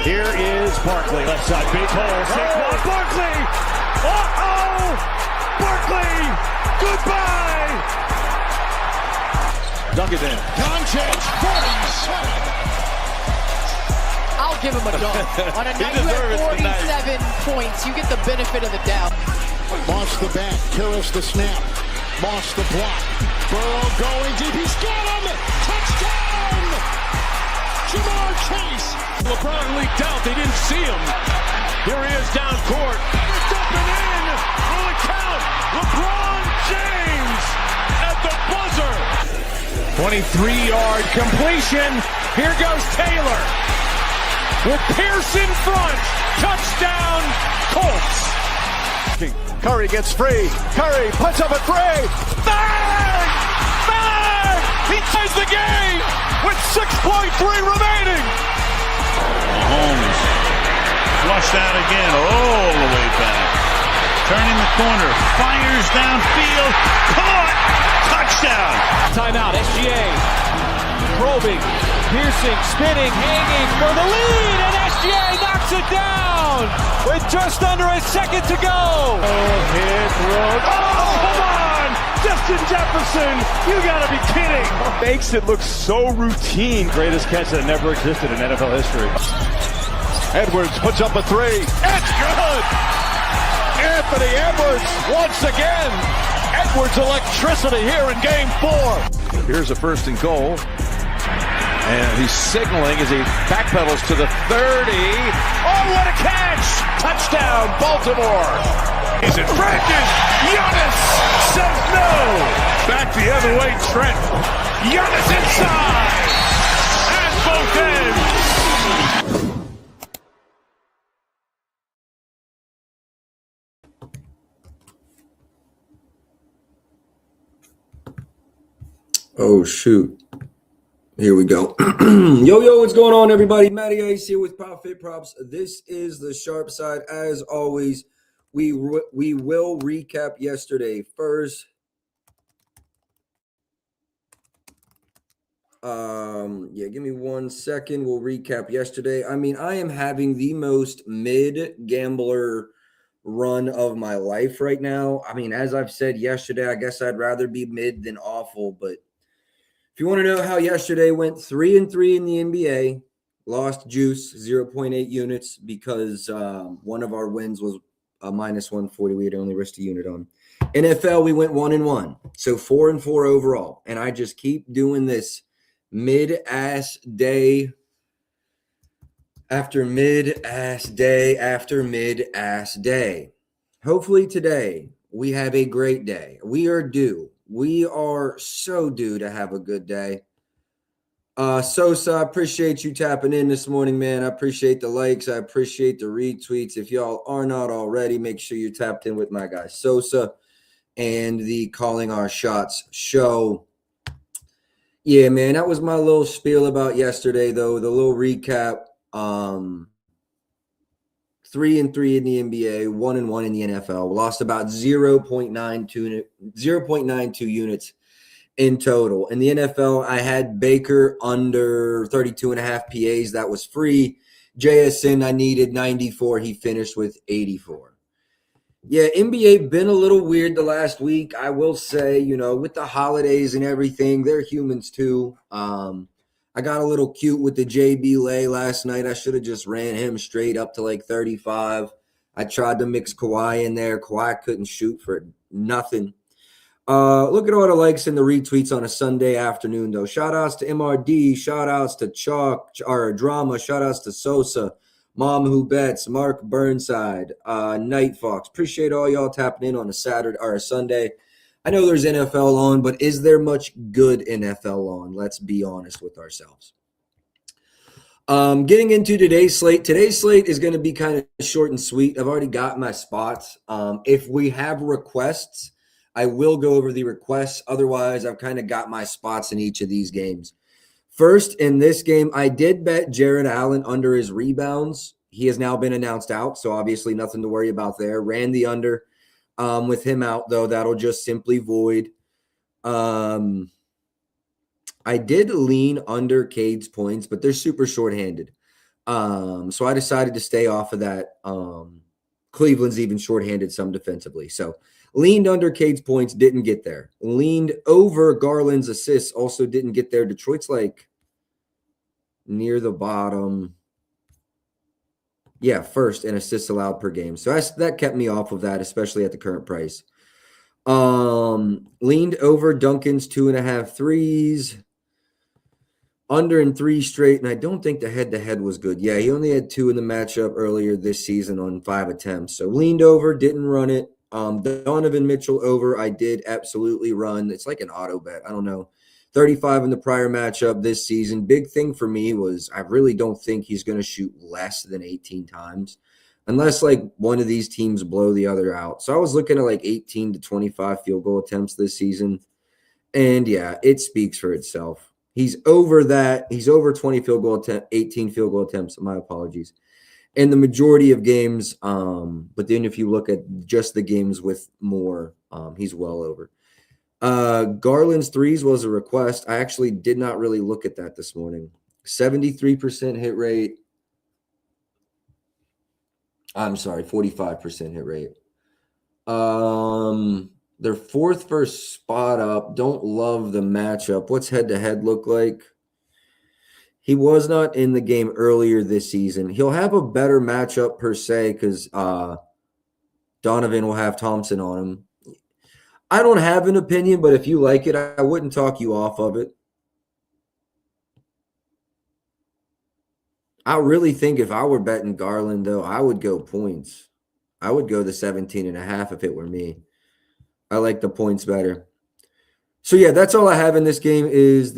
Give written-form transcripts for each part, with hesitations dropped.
Here is Barkley. Left side, big hole. Saquon Barkley. Uh-oh! Barkley, goodbye! Dunk it in. Doncic, 47. I'll give him a dunk. On a night you have 47 points, you get the benefit of the doubt. Moss the back, Karras the snap. Moss the block. Burrow going deep. He's got him! Touchdown! Jamar Chase. LeBron leaked out. They didn't see him. Here he is down court. It's up and in. Will it count? LeBron James at the buzzer. 23-yard completion. Here goes Taylor. With Pierce in front. Touchdown, Colts. Curry gets free. Curry puts up a three. Bang! Bang! He ties the game with 6.3 remaining. Mahomes flushed out again all the way back. Turning the corner. Fires downfield. Caught. Touchdown. Timeout. SGA. Probing. Piercing. Spinning. Hanging for the lead. And SGA knocks it down with just under a second to go. Hit road. Oh, come on. Justin Jefferson. You got to be kidding. Makes it look so routine. Greatest catch that never existed in NFL history. Edwards puts up a three. It's good. Anthony Edwards once again. Edwards electricity here in game 4. Here's a first and goal. And he's signaling as he backpedals to the 30. Oh, what a catch! Touchdown, Baltimore. Is it Brandon? Giannis says no. Back the other way, Trent. Giannis inside. And both ends. Oh, shoot. Here we go. Yo, what's going on, everybody? Matty Ice here with Profit Props. This is the sharp side. As always, we will recap yesterday first. Give me 1 second. We'll recap yesterday. I mean, I am having the most mid-gambler run of my life right now. I mean, as I've said yesterday, I guess I'd rather be mid than awful, but if you want to know how yesterday went, 3-3 in the NBA, lost juice 0.8 units because one of our wins was a minus 140. We had only risked a unit on. NFL, we went 1-1, so 4-4 overall. And I just keep doing this mid-ass day after mid-ass day after mid-ass day. Hopefully today we have a great day. We are due. We are so due to have a good day. Sosa, I appreciate you tapping in this morning, man. I appreciate the likes. I appreciate the retweets. If y'all are not already, make sure you're tapped in with my guy Sosa and the Calling Our Shots show. Yeah, man, that was my little spiel about yesterday, though. The little recap. 3-3 in the NBA, 1-1 in the NFL. We lost about 0.92 units in total. In the NFL, I had Baker under 32.5 PAs. That was free. JSN, I needed 94. He finished with 84. Yeah, NBA been a little weird the last week. I will say, with the holidays and everything, they're humans too. I got a little cute with the JB lay last night. I should have just ran him straight up to like 35. I tried to mix Kawhi in there. Kawhi couldn't shoot for nothing. Look at all the likes and the retweets on a Sunday afternoon, though. Shout-outs to MRD. Shout-outs to Chalk, or Drama. Shout-outs to Sosa, Mom Who Bets, Mark Burnside, Night Fox. Appreciate all y'all tapping in on a Saturday or a Sunday. I know there's NFL on, but is there much good NFL on? Let's be honest with ourselves. Getting into today's slate. Today's slate is going to be kind of short and sweet. I've already got my spots. If we have requests, I will go over the requests. Otherwise, I've kind of got my spots in each of these games. First, in this game, I did bet Jared Allen under his rebounds. He has now been announced out, so obviously nothing to worry about there. Ran the under. With him out, though, that'll just simply void. I did lean under Cade's points, but they're super shorthanded. So I decided to stay off of that. Cleveland's even shorthanded some defensively. So leaned under Cade's points, didn't get there. Leaned over Garland's assists, also didn't get there. Detroit's like near the bottom. Yeah, first in assists allowed per game. So that kept me off of that, especially at the current price. Leaned over Duncan's 2.5 threes. Under in 3 straight, and I don't think the head-to-head was good. Yeah, he only had 2 in the matchup earlier this season on 5 attempts. So leaned over, didn't run it. Donovan Mitchell over, I did absolutely run. It's like an auto bet. I don't know. 35 in the prior matchup this season. Big thing for me was I really don't think he's going to shoot less than 18 times unless like one of these teams blow the other out. So I was looking at like 18 to 25 field goal attempts this season. And yeah, it speaks for itself. He's over that. He's over 20 field goal attempt, 18 field goal attempts. My apologies. In the majority of games, but then if you look at just the games with more, he's well over. Garland's threes was a request. I actually did not really look at that this morning. 73% hit rate. I'm sorry, 45% hit rate. Their 4th first spot up. Don't love the matchup. What's head-to-head look like? He was not in the game earlier this season. He'll have a better matchup per se because Donovan will have Thompson on him. I don't have an opinion, but if you like it, I wouldn't talk you off of it. I really think if I were betting Garland, though, I would go points. I would go the 17.5 if it were me. I like the points better. So, yeah, that's all I have in this game is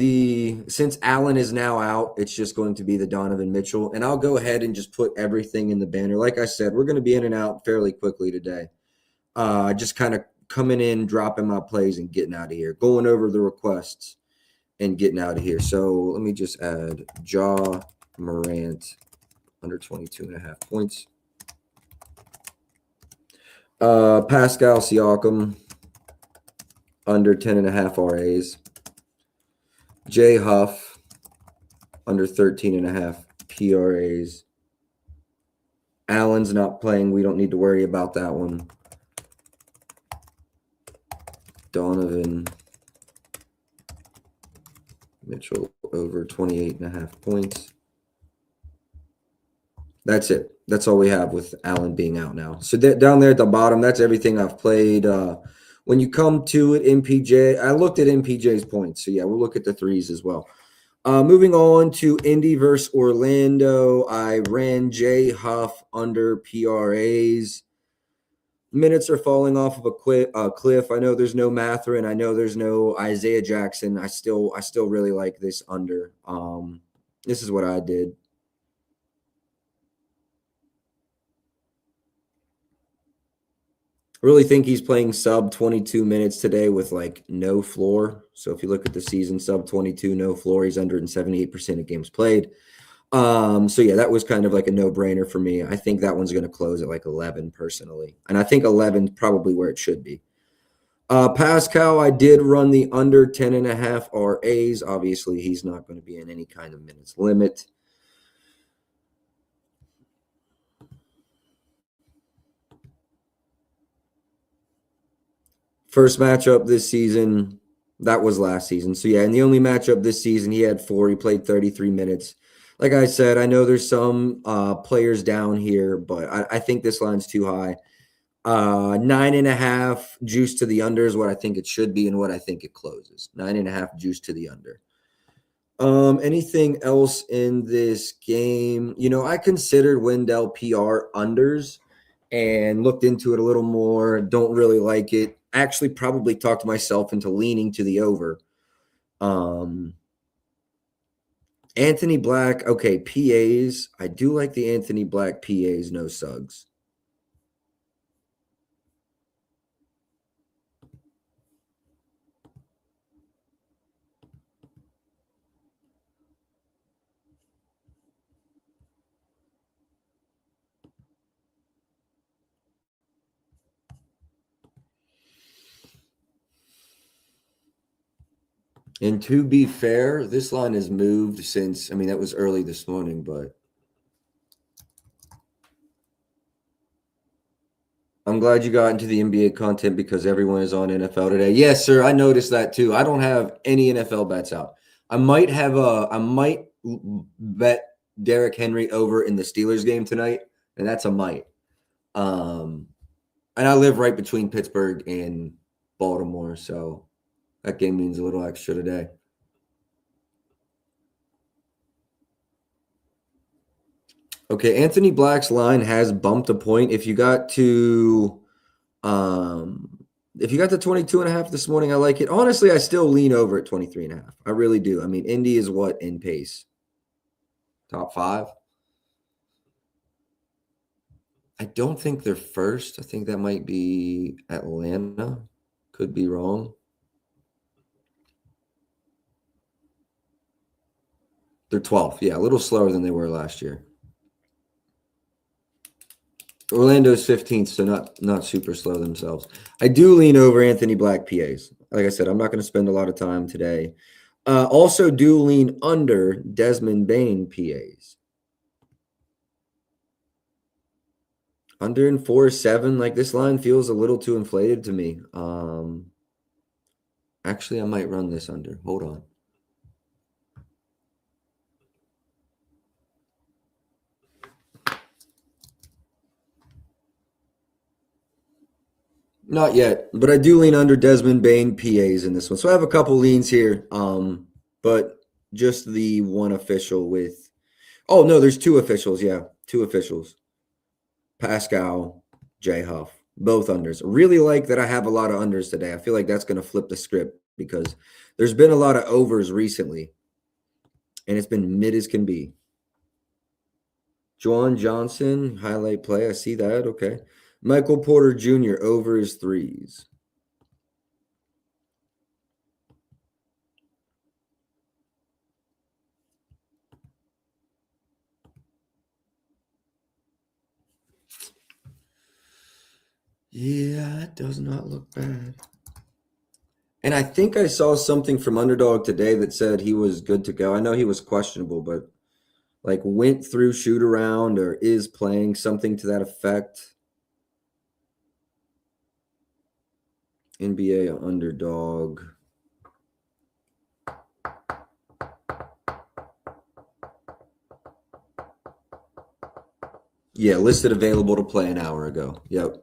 since Allen is now out, it's just going to be the Donovan Mitchell. And I'll go ahead and just put everything in the banner. Like I said, we're going to be in and out fairly quickly today. Just kind of coming in, dropping my plays, and getting out of here. Going over the requests and getting out of here. So, let me just add Ja Morant under 22.5 points. Pascal Siakam under 10.5 RAs. Jay Huff under 13.5 PRAs. Allen's not playing. We don't need to worry about that one. Donovan Mitchell over 28.5 points. That's it. That's all we have with Allen being out now. So down there at the bottom, that's everything I've played. When you come to it, MPJ, I looked at MPJ's points. So, yeah, we'll look at the threes as well. Moving on to Indy versus Orlando, I ran Jay Huff under PRAs. Minutes are falling off of a cliff. I know there's no Mathurin. I know there's no Isaiah Jackson. I still really like this under. This is what I did. Really think he's playing sub 22 minutes today with like no floor. So if you look at the season, sub 22, no floor, he's under in 78% of games played. So yeah, that was kind of like a no-brainer for me. I think that one's going to close at like 11 personally. And I think 11 is probably where it should be. Pascal, I did run the under 10.5 RAs. Obviously, he's not going to be in any kind of minutes limit. First matchup this season, that was last season. So, yeah, and the only matchup this season, he had 4. He played 33 minutes. Like I said, I know there's some players down here, but I think this line's too high. 9.5 juice to the under is what I think it should be and what I think it closes. 9.5 juice to the under. Anything else in this game? You know, I considered Wendell PR unders and looked into it a little more. Don't really like it. Actually probably talked myself into leaning to the over. Anthony Black, okay, PAs. I do like the Anthony Black PAs, no Suggs. And to be fair, this line has moved since, I mean, that was early this morning, but I'm glad you got into the NBA content because everyone is on NFL today. Yes, sir. I noticed that too. I don't have any NFL bets out. I might bet Derrick Henry over in the Steelers game tonight, and that's a might. And I live right between Pittsburgh and Baltimore, so that game means a little extra today. Okay, Anthony Black's line has bumped a point. If you got to 22.5 this morning, I like it. Honestly, I still lean over at 23.5. I really do. I mean, Indy is what in pace? Top 5? I don't think they're first. I think that might be Atlanta. Could be wrong. They're 12th. Yeah, a little slower than they were last year. Orlando's 15th, so not super slow themselves. I do lean over Anthony Black PAs. Like I said, I'm not going to spend a lot of time today. Also do lean under Desmond Bain PAs. Under in 4-7, like this line feels a little too inflated to me. Actually, I might run this under. Hold on. Not yet, but I do lean under Desmond Bain PAs in this one. So I have a couple leans here, but just the one official with – oh, no, there's 2 officials. Yeah, 2 officials. Pascal, J. Huff, both unders. Really like that I have a lot of unders today. I feel like that's going to flip the script because there's been a lot of overs recently, and it's been mid as can be. Juwan Johnson, highlight play. I see that. Okay. Michael Porter Jr. over his 3s. Yeah, it does not look bad. And I think I saw something from Underdog today that said he was good to go. I know he was questionable, but like went through shoot around or is playing, something to that effect. NBA Underdog. Yeah, listed available to play an hour ago. Yep.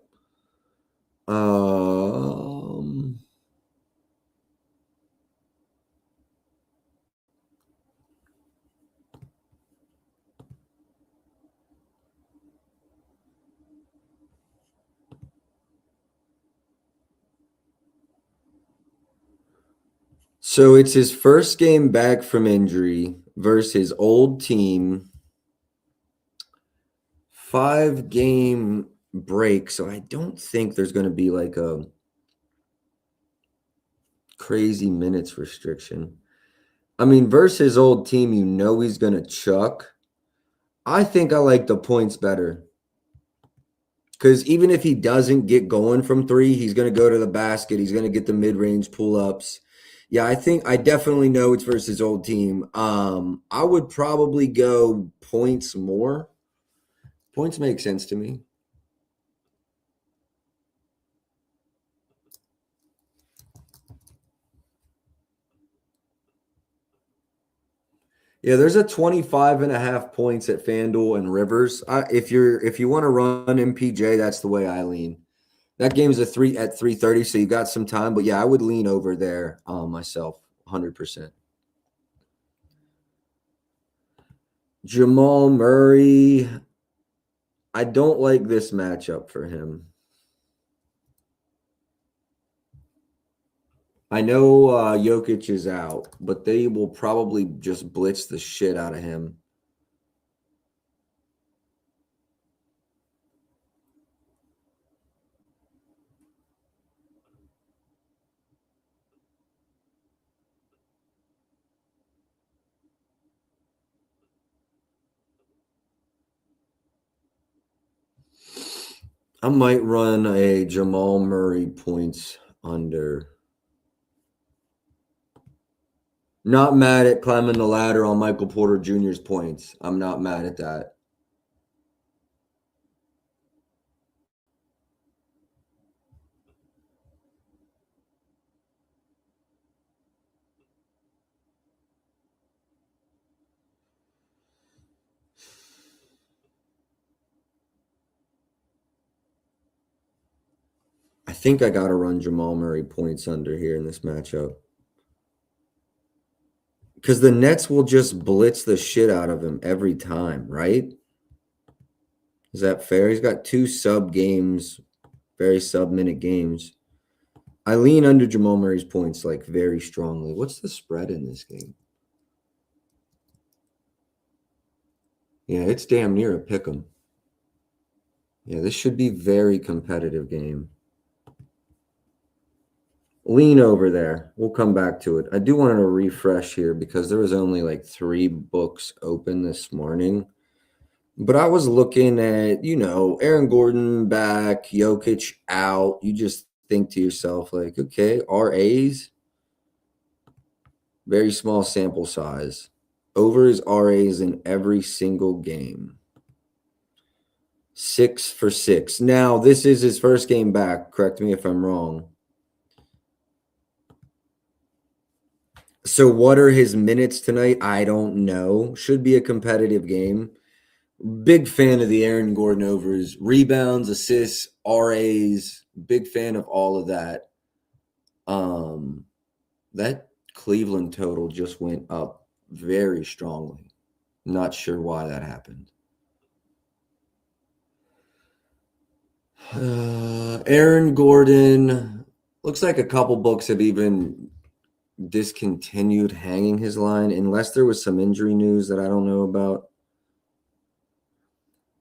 So it's his first game back from injury versus his old team. 5-game break. So I don't think there's going to be like a crazy minutes restriction. I mean, versus his old team, you know he's going to chuck. I think I like the points better. Because even if he doesn't get going from 3, he's going to go to the basket. He's going to get the mid-range pull-ups. Yeah, I definitely know it's versus his old team. I would probably go points more. Points make sense to me. Yeah, there's a 25.5 points at FanDuel and Rivers. If you want to run MPJ, that's the way I lean. That game's at 3:30, so you got some time. But yeah, I would lean over there myself, 100%. Jamal Murray, I don't like this matchup for him. I know Jokic is out, but they will probably just blitz the shit out of him. I might run a Jamal Murray points under. Not mad at climbing the ladder on Michael Porter Jr.'s points. I'm not mad at that. think I got to run Jamal Murray points under here in this matchup. Because the Nets will just blitz the shit out of him every time, right? Is that fair? He's got 2 sub games, very sub-minute games. I lean under Jamal Murray's points like very strongly. What's the spread in this game? Yeah, it's damn near a pick'em. Yeah, this should be very competitive game. Lean over there. We'll come back to it. I do want to refresh here because there was only like 3 books open this morning. But I was looking at, Aaron Gordon back, Jokic out. You just think to yourself, like, okay, RAs, very small sample size. Over his RAs in every single game. 6 for 6. Now, this is his first game back. Correct me if I'm wrong. So what are his minutes tonight? I don't know. Should be a competitive game. Big fan of the Aaron Gordon overs. Rebounds, assists, RAs. Big fan of all of that. That Cleveland total just went up very strongly. Not sure why that happened. Aaron Gordon. Looks like a couple books have even discontinued hanging his line unless there was some injury news that I don't know about.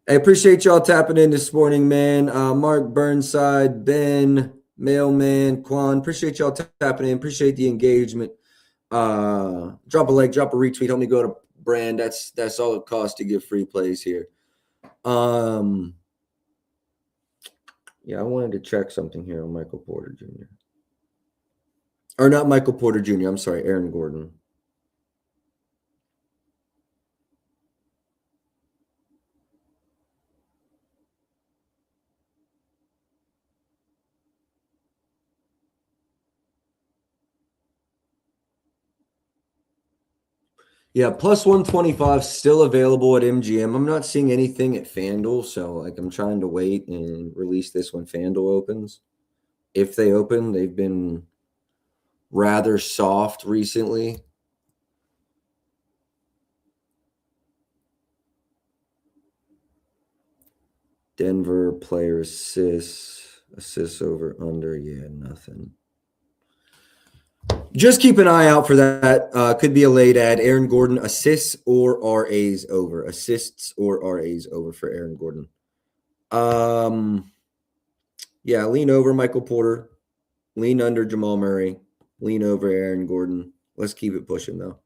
I appreciate y'all tapping in this morning, man. Mark Burnside, Ben, Mailman, Quan. Appreciate y'all tapping in. Appreciate the engagement. Drop a like, drop a retweet. Help me go to brand. That's all it costs to give free plays here. Yeah, I wanted to check something here on Michael Porter Jr. Or not Michael Porter Jr., I'm sorry, Aaron Gordon. Yeah, plus 125 still available at MGM. I'm not seeing anything at FanDuel, so I'm trying to wait and release this when FanDuel opens. If they open, they've been rather soft recently. Denver player assists over under. Yeah, nothing. Just keep an eye out for that. Could be a late ad. Aaron Gordon assists or RAs over. Assists or RAs over for Aaron Gordon. Yeah, lean over Michael Porter. Lean under Jamal Murray. Lean over Aaron Gordon. Let's keep it pushing, though.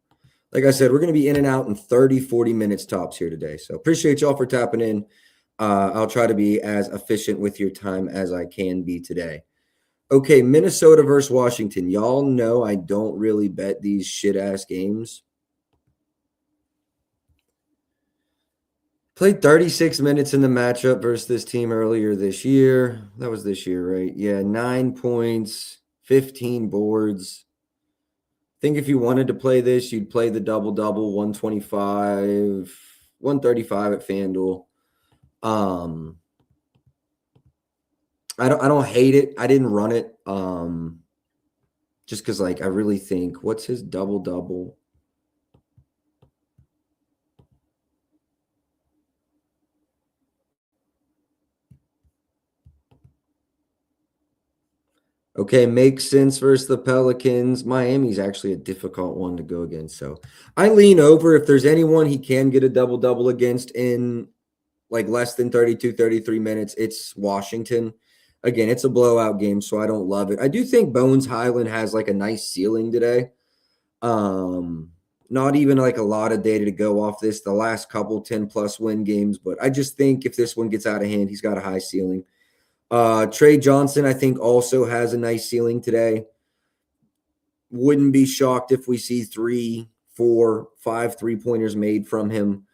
Like I said, we're going to be in and out in 30, 40 minutes tops here today. So appreciate y'all for tapping in. I'll try to be as efficient with your time as I can be today. Okay, Minnesota versus Washington. Y'all know I don't really bet these shit-ass games. Played 36 minutes in the matchup versus this team earlier this year. That was this year, right? Yeah, 9 points, 15 boards. I think if you wanted to play this, you'd play the double-double, 125, 135 at FanDuel. I don't hate it. I didn't run it. Just because I really think, what's his double-double? Okay, makes sense versus the Pelicans. Miami's actually a difficult one to go against. So I lean over. If there's anyone he can get a double-double against in less than 32, 33 minutes, it's Washington. Again, it's a blowout game, so I don't love it. I do think Bones Highland has a nice ceiling today. Not even a lot of data to go off this, the last couple 10-plus win games, but I just think if this one gets out of hand, he's got a high ceiling. Trey Johnson, I think, also has a nice ceiling today. Wouldn't be shocked if we see 3, 4, 5 3-pointers made from him.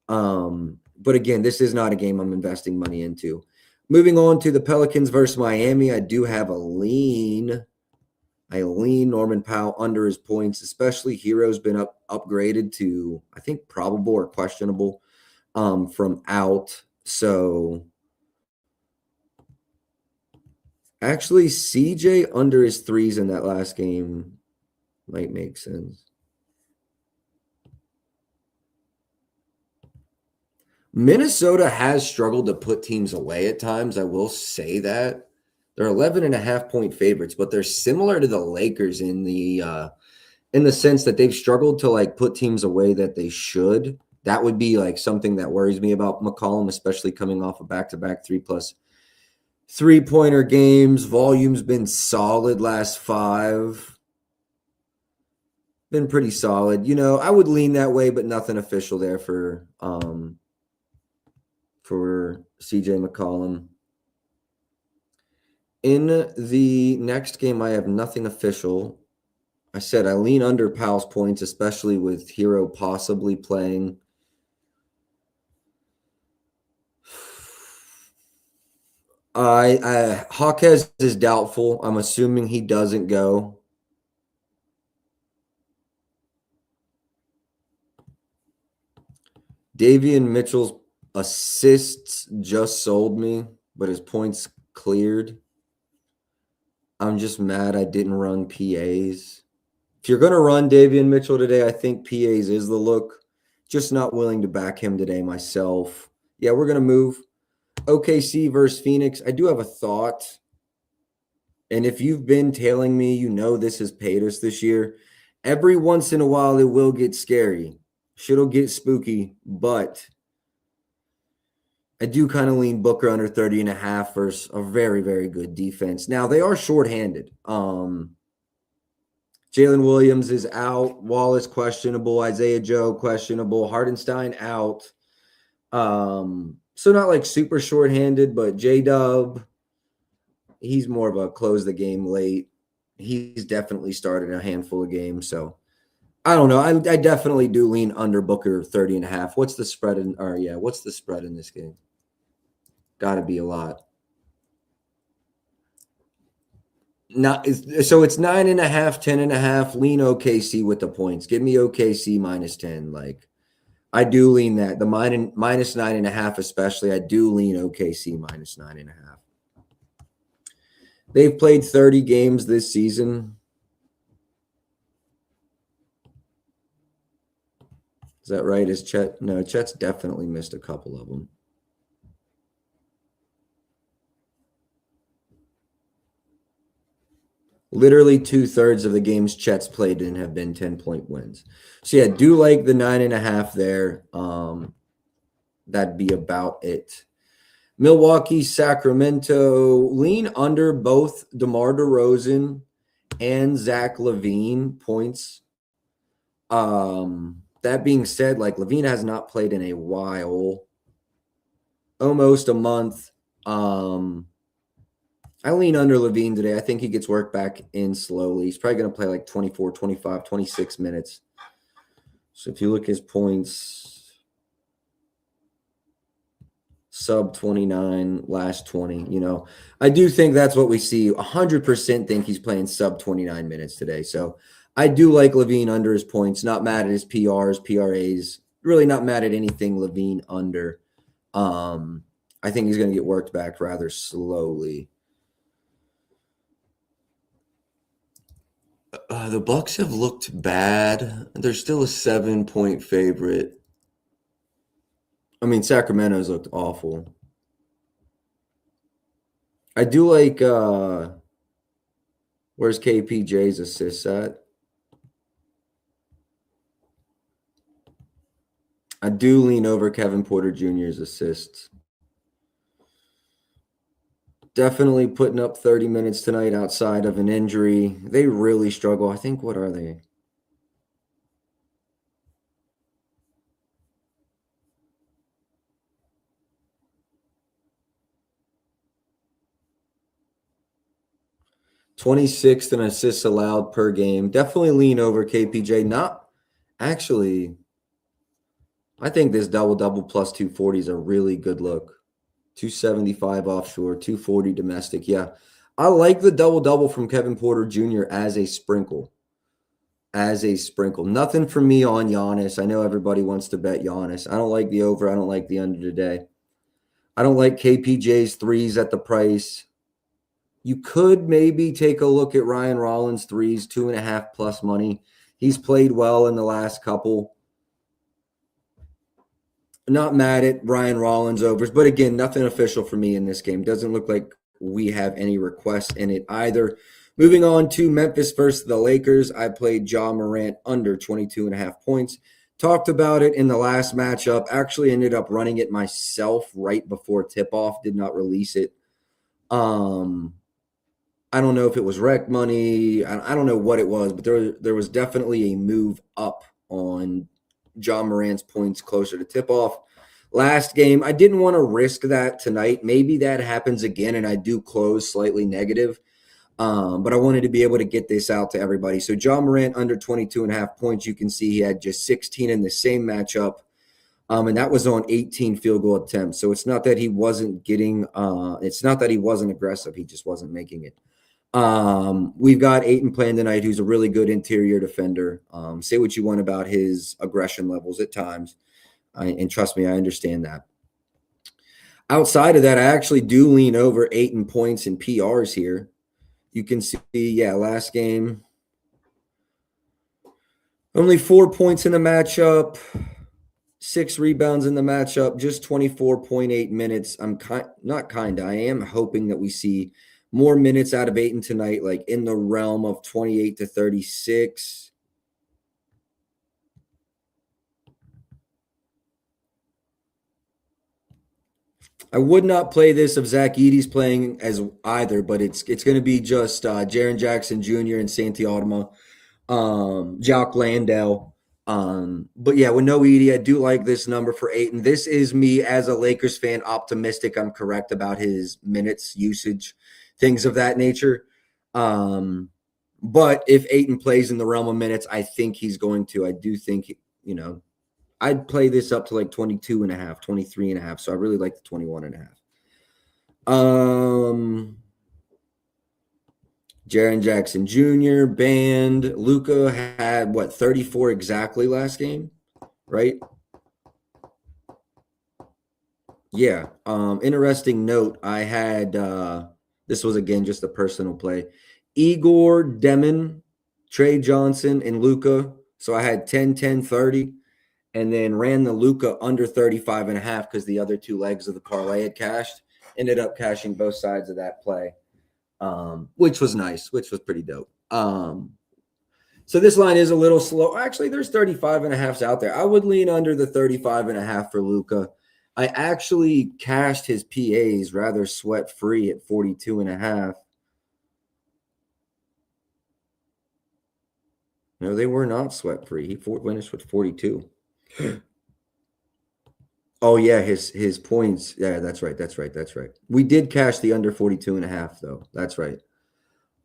But again, this is not a game I'm investing money into. Moving on to the Pelicans versus Miami, I do have a lean. I lean Norman Powell under his points, especially Hero's been upgraded to, I think, probable or questionable from out. So Actually, CJ under his threes in that last game might make sense. Minnesota has struggled to put teams away at times. I will say that. They're 11.5-point favorites, but they're similar to the Lakers in the sense that they've struggled to like put teams away that they should. That would be like something that worries me about McCollum, especially coming off a back-to-back 3+ three-pointer games. Volume's been solid last 5. Been pretty solid. You know, I would lean that way, but nothing official there for CJ McCollum. In the next game, I have nothing official. I said I lean under Powell's points, especially with Hero possibly playing. Hawkes is doubtful. I'm assuming he doesn't go. Davion Mitchell's assists just sold me, but his points cleared. I'm just mad I didn't run PAs. If you're going to run Davion Mitchell today, I think PAs is the look. Just not willing to back him today myself. Yeah, we're going to move. OKC versus Phoenix. I do have a thought. And if you've been tailing me, you know this has paid us this year. Every once in a while, it will get scary. Shit'll get spooky, but I do kind of lean Booker under 30.5 versus a very, very good defense. Now, they are shorthanded. Jalen Williams is out. Wallace questionable. Isaiah Joe questionable. Hardenstein out. So not like super shorthanded, but J-Dub, he's more of a close the game late. He's definitely started a handful of games, so I don't know. I definitely do lean under Booker 30.5. What's the spread what's the spread in this game? Got to be a lot. So it's 9.5, 10.5. Lean OKC with the points. Give me OKC -10. Like I do lean that. The minus 9.5, especially. I do lean OKC -9.5. They've played 30 games this season. Is that right? Is Chet? No, Chet's definitely missed a couple of them. Literally 2/3 of the games Chet's played in have been 10-point wins. So yeah, do like the 9.5 there. That'd be about it. Milwaukee, Sacramento, lean under both DeMar DeRozan and Zach LaVine points. That being said, like LaVine has not played in a while, almost a month. I lean under LaVine today. I think he gets work back in slowly. He's probably going to play like 24, 25, 26 minutes. So if you look at his points, sub 29, last 20, you know, I do think that's what we see. 100% think he's playing sub 29 minutes today. So I do like LaVine under his points. Not mad at his PRs, PRAs. Really not mad at anything LaVine under. I think he's going to get worked back rather slowly. The Bucks have looked bad. They're still a 7-point favorite. I mean, Sacramento's looked awful. I do like where's KPJ's assists at? I do lean over Kevin Porter Jr.'s assists. Definitely putting up 30 minutes tonight outside of an injury. They really struggle. I think, what are they? #26th in assists allowed per game. Definitely lean over KPJ. Not actually. I think this double-double plus 240 is a really good look. 275 offshore, 240 domestic. Yeah, I like the double-double from Kevin Porter Jr. as a sprinkle. Nothing for me on Giannis. I know everybody wants to bet Giannis. I don't like the over. I don't like the under today. I don't like KPJ's threes at the price. You could maybe take a look at Ryan Rollins threes, 2.5 plus money. He's played well in the last couple. Not mad at Ryan Rollins overs, but again, nothing official for me in this game. Doesn't look like we have any requests in it either. Moving on to Memphis versus the Lakers. I played Ja Morant under 22.5 points. Talked about it in the last matchup. Actually ended up running it myself right before tip-off. Did not release it. I don't know if it was rec money. I don't know what it was, but there was definitely a move up on Ja Morant's points closer to tip-off. Last game, I didn't want to risk that tonight. Maybe that happens again and I do close slightly negative. But I wanted to be able to get this out to everybody. So Ja Morant under 22.5 points. You can see he had just 16 in the same matchup. And that was on 18 field goal attempts. So it's not that he wasn't getting it's not that he wasn't aggressive. He just wasn't making it. We've got Ayton playing tonight, who's a really good interior defender. Say what you want about his aggression levels at times. And trust me, I understand that. Outside of that, I actually do lean over Ayton points and PRs here. You can see, last game, only 4 points in the matchup, 6 rebounds in the matchup, just 24.8 minutes. I am hoping that we see more minutes out of Ayton tonight, like in the realm of 28 to 36. I would not play this if Zach Edey's playing as either, but it's going to be just Jaren Jackson Jr. and Santi Aldama, Jock Landale. But yeah, with no Edey, I do like this number for Ayton. This is me as a Lakers fan optimistic. I'm correct about his minutes usage, things of that nature. But if Ayton plays in the realm of minutes, I think he's going to. I do think, I'd play this up to like 22.5, 23.5. So I really like the 21.5. Jaren Jackson Jr. banned. Luka had 34 exactly last game, right? Yeah. Interesting note. I had this was again just a personal play. Igor Demon, Trey Johnson, and Luka. So I had 10, 10, 30. And then ran the Luka under 35.5 because the other two legs of the parlay had cashed. Ended up cashing both sides of that play, which was nice, which was pretty dope. So this line is a little slow. Actually, there's 35.5s out there. I would lean under the 35.5 for Luka. I actually cashed his PAs rather sweat-free at 42.5. No, they were not sweat-free. He finished with 42. Oh yeah, his points. Yeah, that's right. We did cash the under 42.5 though. That's right.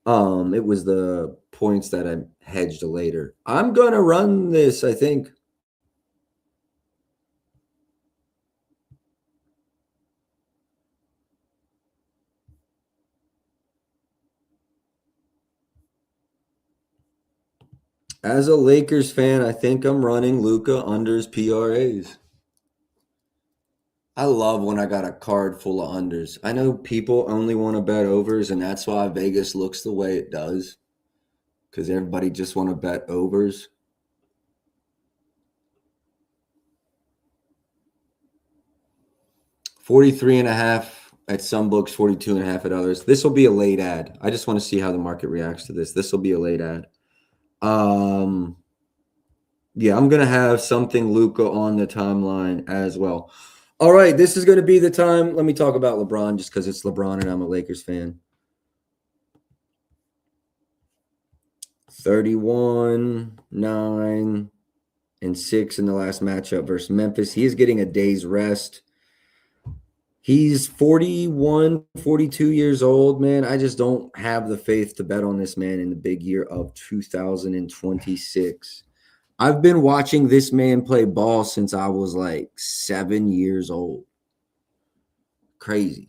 It was the points that I hedged later. I'm gonna run this, I think. As a Lakers fan, I think I'm running Luka unders PRAs. I love when I got a card full of unders. I know people only want to bet overs, and that's why Vegas looks the way it does, because everybody just want to bet overs. $43.5 at some books, 42.5 at others. This will be a late ad. I just want to see how the market reacts to this. This will be a late ad. Yeah, I'm going to have something Luka on the timeline as well. All right, this is going to be the time. Let me talk about LeBron just because it's LeBron and I'm a Lakers fan. 31, 9, and 6 in the last matchup versus Memphis. He is getting a day's rest. He's 41, 42 years old, man. I just don't have the faith to bet on this man in the big year of 2026. I've been watching this man play ball since I was like 7 years old. Crazy.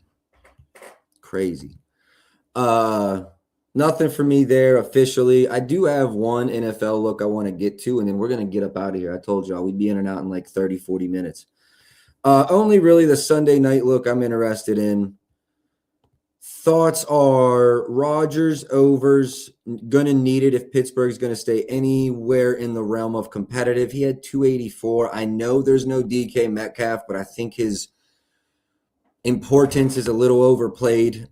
Nothing for me there officially. I do have one NFL look I want to get to, and then we're going to get up out of here. I told y'all we'd be in and out in like 30, 40 minutes. Only really the Sunday night look I'm interested in. Thoughts are Rodgers overs, gonna need it if Pittsburgh's gonna stay anywhere in the realm of competitive. He had 284. I know there's no DK Metcalf, but I think his importance is a little overplayed.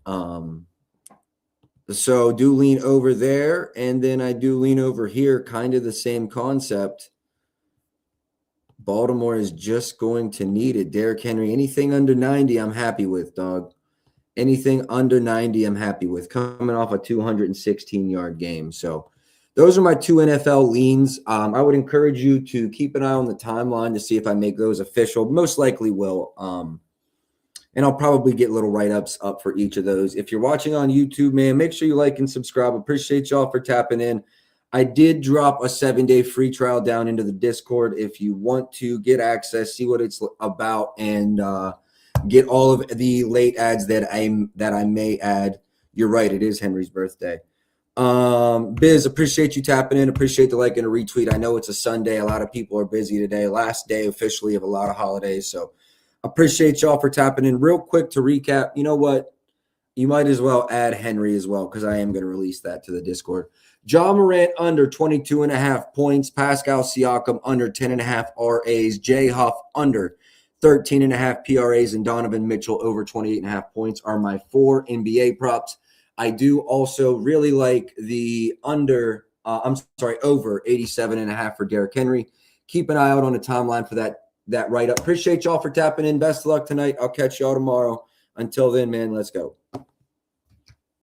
So do lean over there, and then I do lean over here, kind of the same concept. Baltimore is just going to need it. Derrick Henry, anything under 90, I'm happy with, dog. Anything under 90, I'm happy with. Coming off a 216-yard game. So those are my two NFL leans. I would encourage you to keep an eye on the timeline to see if I make those official. Most likely will. And I'll probably get little write-ups up for each of those. If you're watching on YouTube, man, make sure you like and subscribe. Appreciate y'all for tapping in. I did drop a 7-day free trial down into the Discord. If you want to get access, see what it's about, and get all of the late ads that I may add. You're right, it is Henry's birthday. Biz, appreciate you tapping in. Appreciate the like and a retweet. I know it's a Sunday. A lot of people are busy today. Last day officially of a lot of holidays. So appreciate y'all for tapping in. Real quick to recap, you know what? You might as well add Henry as well, because I am going to release that to the Discord. Ja Morant under 22.5 points. Pascal Siakam under 10.5 RAs. Jay Huff under 13.5 PRAs. And Donovan Mitchell over 28.5 points are my 4 NBA props. I do also really like the over 87.5 for Derrick Henry. Keep an eye out on the timeline for that write-up. Appreciate y'all for tapping in. Best of luck tonight. I'll catch y'all tomorrow. Until then, man, let's go.